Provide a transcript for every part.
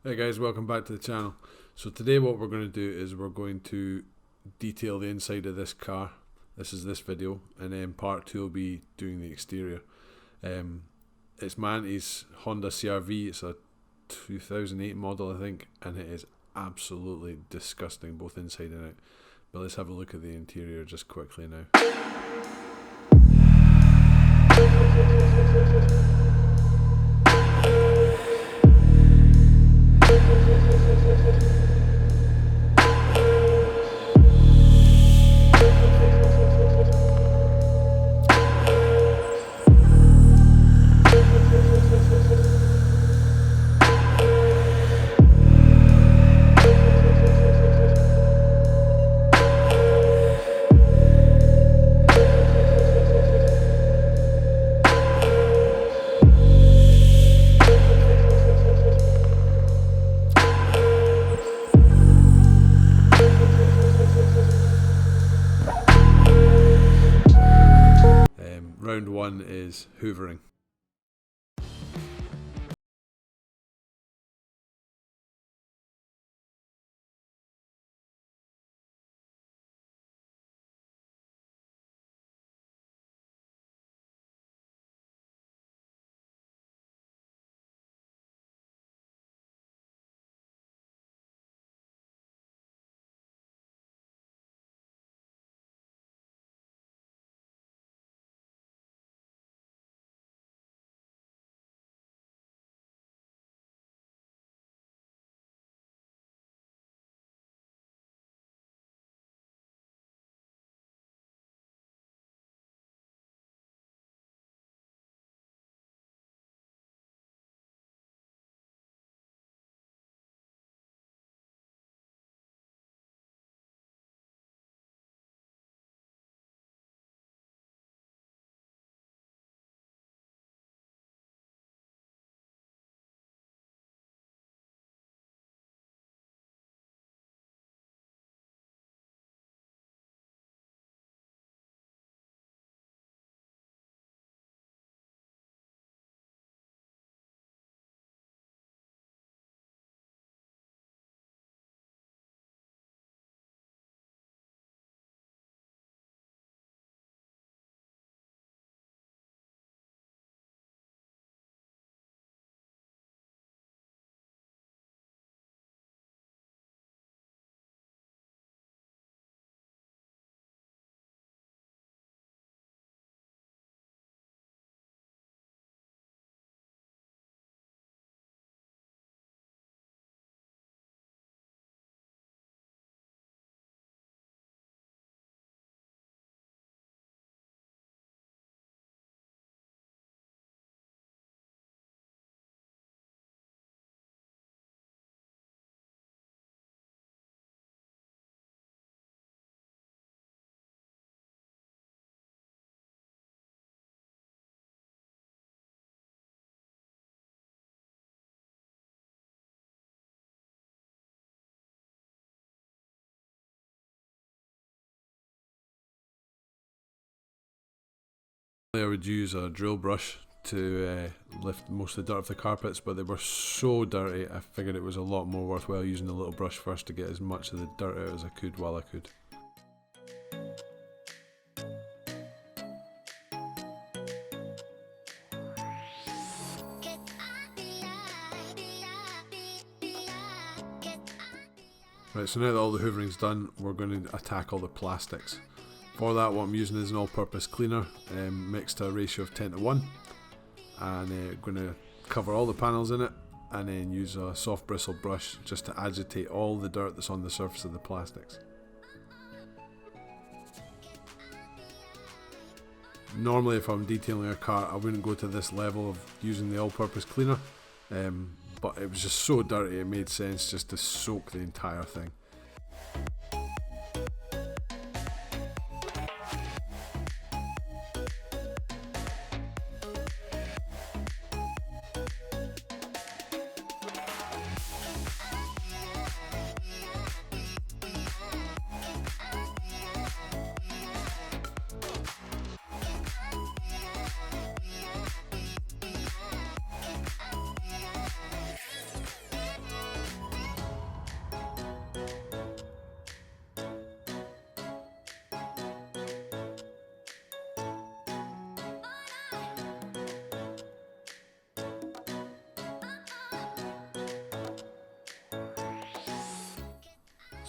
Hey guys, welcome back to the channel. So today what we're going to do is we're going to detail the inside of this car. This is this video, and then part 2 will be doing the exterior. It's my auntie's Honda CRV. It's a 2008 model, I think, and it is absolutely disgusting both inside and out. But let's have a look at the interior just quickly now. Round 1 is hoovering. I would use a drill brush to lift most of the dirt off the carpets, but they were so dirty I figured it was a lot more worthwhile using the little brush first to get as much of the dirt out as I could while I could. Right, so now that all the hoovering's done, we're going to attack all the plastics. For that, what I'm using is an all-purpose cleaner mixed to a ratio of 10 to 1, and going to cover all the panels in it and then use a soft bristle brush just to agitate all the dirt that's on the surface of the plastics. Normally if I'm detailing a car I wouldn't go to this level of using the all-purpose cleaner, but it was just so dirty it made sense just to soak the entire thing.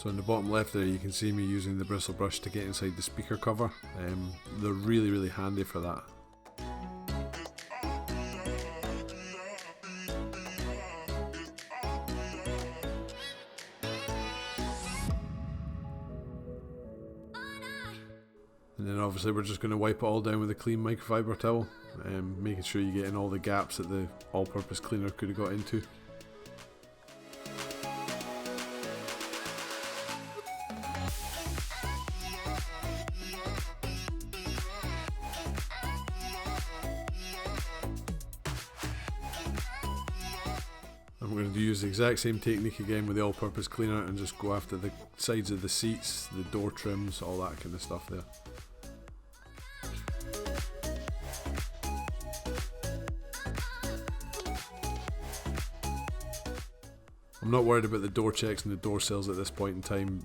So in the bottom left there you can see me using the bristle brush to get inside the speaker cover. They're really handy for that. And then obviously we're just going to wipe it all down with a clean microfiber towel, making sure you get in all the gaps that the all-purpose cleaner could have got into. I'm going to use the exact same technique again with the all-purpose cleaner and just go after the sides of the seats, the door trims, all that kind of stuff there. I'm not worried about the door checks and the door sills at this point in time.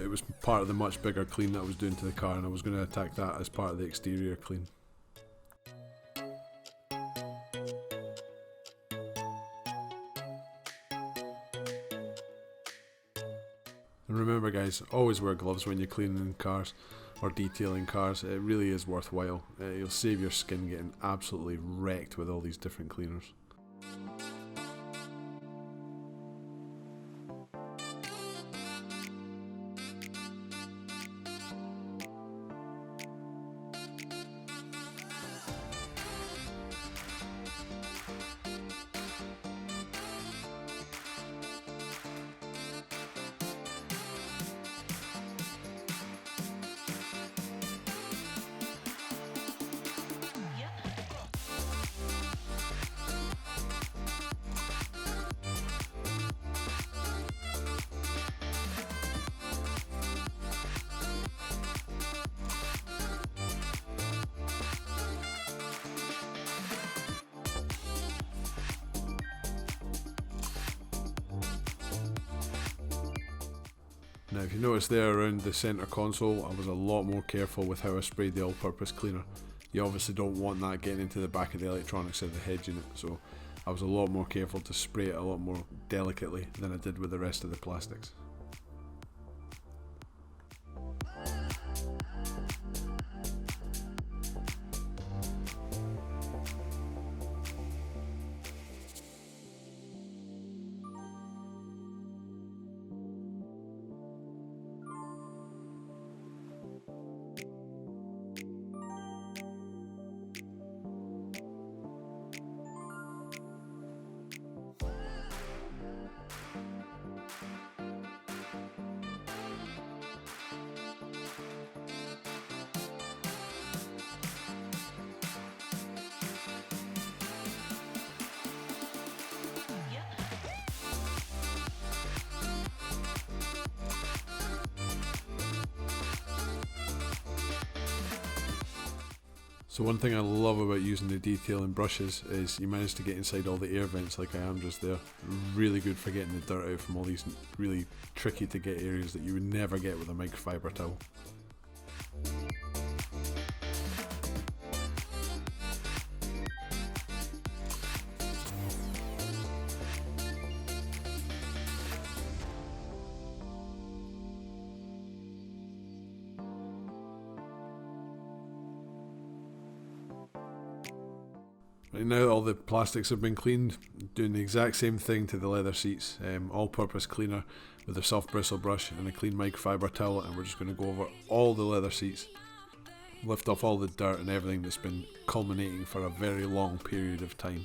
It was part of the much bigger clean that I was doing to the car, and I was going to attack that as part of the exterior clean. And remember guys, always wear gloves when you're cleaning cars or detailing cars. It really is worthwhile. You'll save your skin getting absolutely wrecked with all these different cleaners. Now if you notice there around the centre console, I was a lot more careful with how I sprayed the all-purpose cleaner. You obviously don't want that getting into the back of the electronics of the head unit, so I was a lot more careful to spray it a lot more delicately than I did with the rest of the plastics. So one thing I love about using the detailing brushes is you manage to get inside all the air vents like I am just there. Really good for getting the dirt out from all these really tricky to get areas that you would never get with a microfiber towel. Right now all the plastics have been cleaned, doing the exact same thing to the leather seats, all-purpose cleaner with a soft bristle brush and a clean microfiber towel, and we're just going to go over all the leather seats, lift off all the dirt and everything that's been culminating for a very long period of time.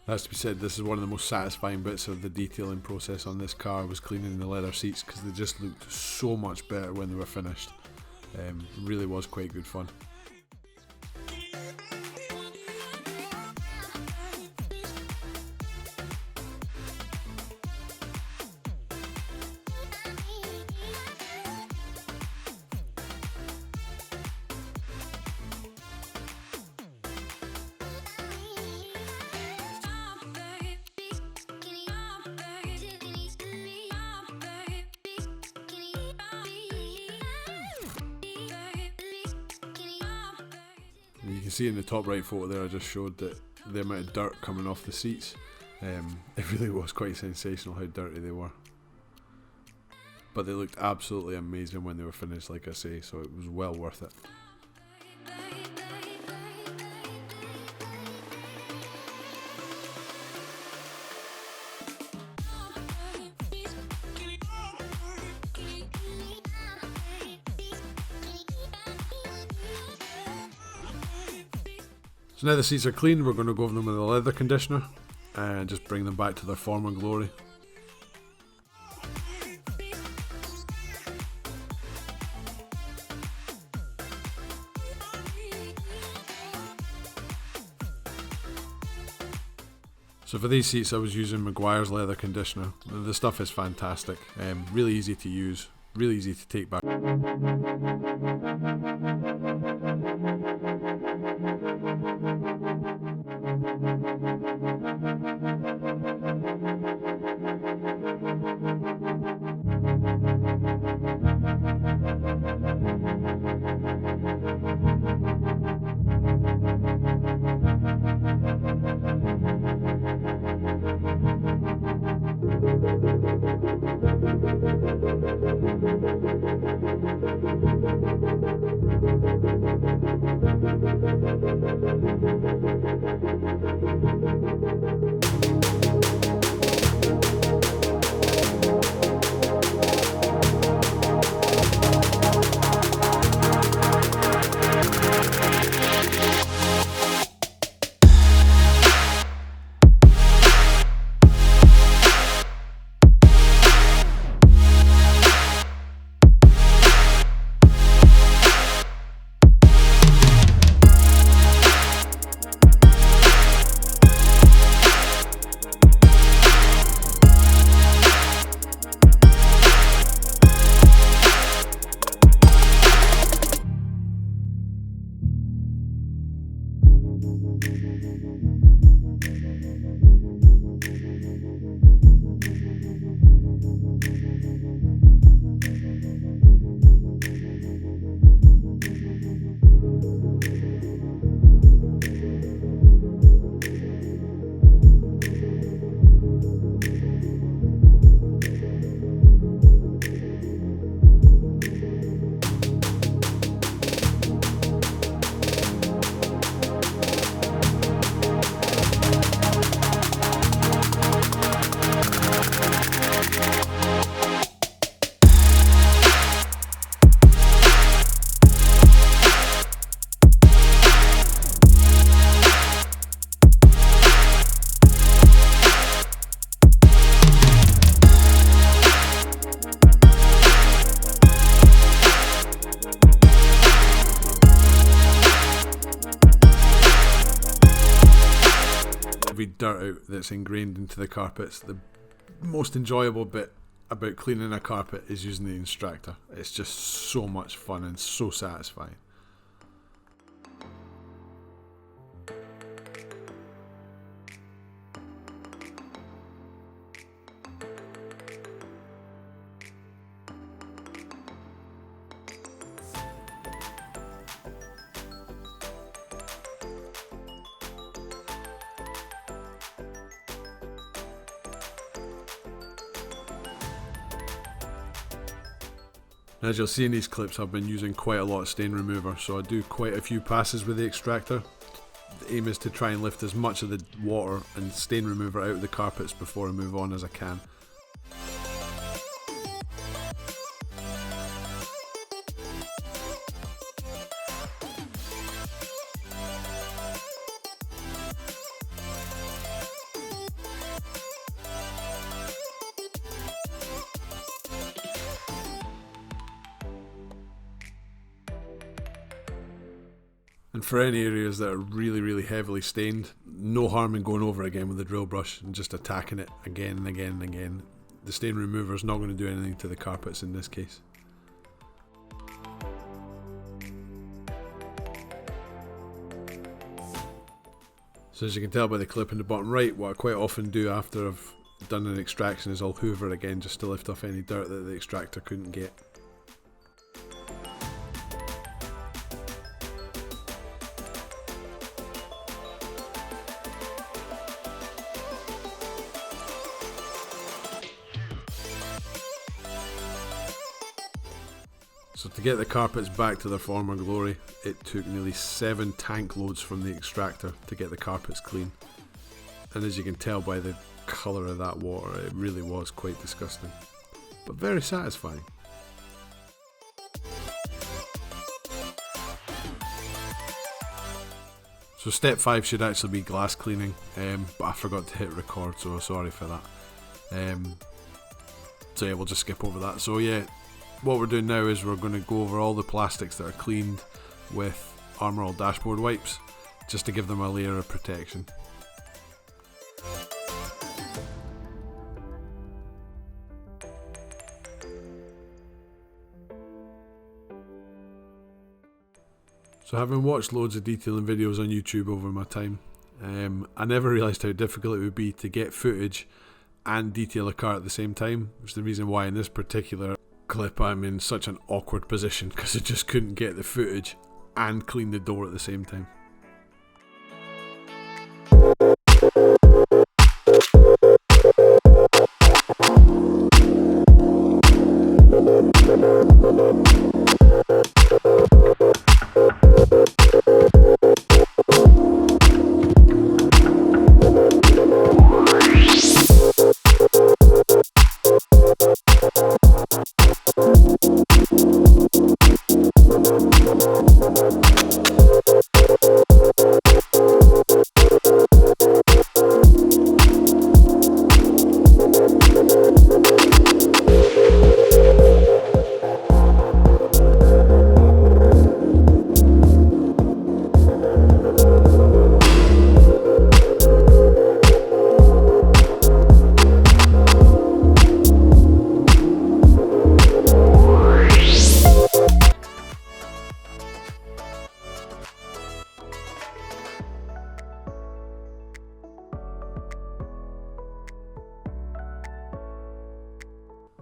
Has to be said, this is one of the most satisfying bits of the detailing process on this car, was cleaning the leather seats, because they just looked so much better when they were finished. Really was quite good fun. can see in the top right photo there, I just showed that the amount of dirt coming off the seats. It really was quite sensational how dirty they were. But they looked absolutely amazing when they were finished, like I say, so it was well worth it. So now the seats are clean, we're going to go over them with a leather conditioner and just bring them back to their former glory. So for these seats I was using Meguiar's leather conditioner. The stuff is fantastic, really easy to use, really easy to take back. Every dirt out that's ingrained into the carpets. The most enjoyable bit about cleaning a carpet is using the extractor. It's just so much fun and so satisfying. As you'll see in these clips, I've been using quite a lot of stain remover, so I do quite a few passes with the extractor. The aim is to try and lift as much of the water and stain remover out of the carpets before I move on as I can. And for any areas that are really heavily stained, no harm in going over again with the drill brush and just attacking it again and again and again. The stain remover is not going to do anything to the carpets in this case. So as you can tell by the clip in the bottom right, what I quite often do after I've done an extraction is I'll hoover again just to lift off any dirt that the extractor couldn't get. So to get the carpets back to their former glory, it took nearly 7 tank loads from the extractor to get the carpets clean. And as you can tell by the colour of that water, it really was quite disgusting, but very satisfying. So step 5 should actually be glass cleaning, but I forgot to hit record, so sorry for that. So yeah, we'll just skip over that. So yeah, what we're doing now is we're going to go over all the plastics that are cleaned with Armor All dashboard wipes, just to give them a layer of protection. So having watched loads of detailing videos on YouTube over my time, I never realised how difficult it would be to get footage and detail a car at the same time, which is the reason why in this particular clip I'm in such an awkward position, because I just couldn't get the footage and clean the door at the same time.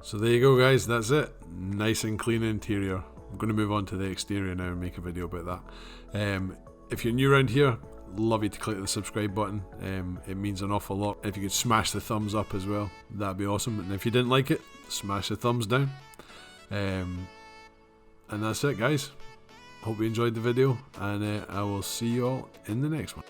So there you go guys, that's it. Nice and clean interior. I'm going to move on to the exterior now and make a video about that. If you're new around here, love you to click the subscribe button. It means an awful lot. If you could smash the thumbs up as well, that'd be awesome. And if you didn't like it, smash the thumbs down. And that's it guys. Hope you enjoyed the video, and I will see you all in the next one.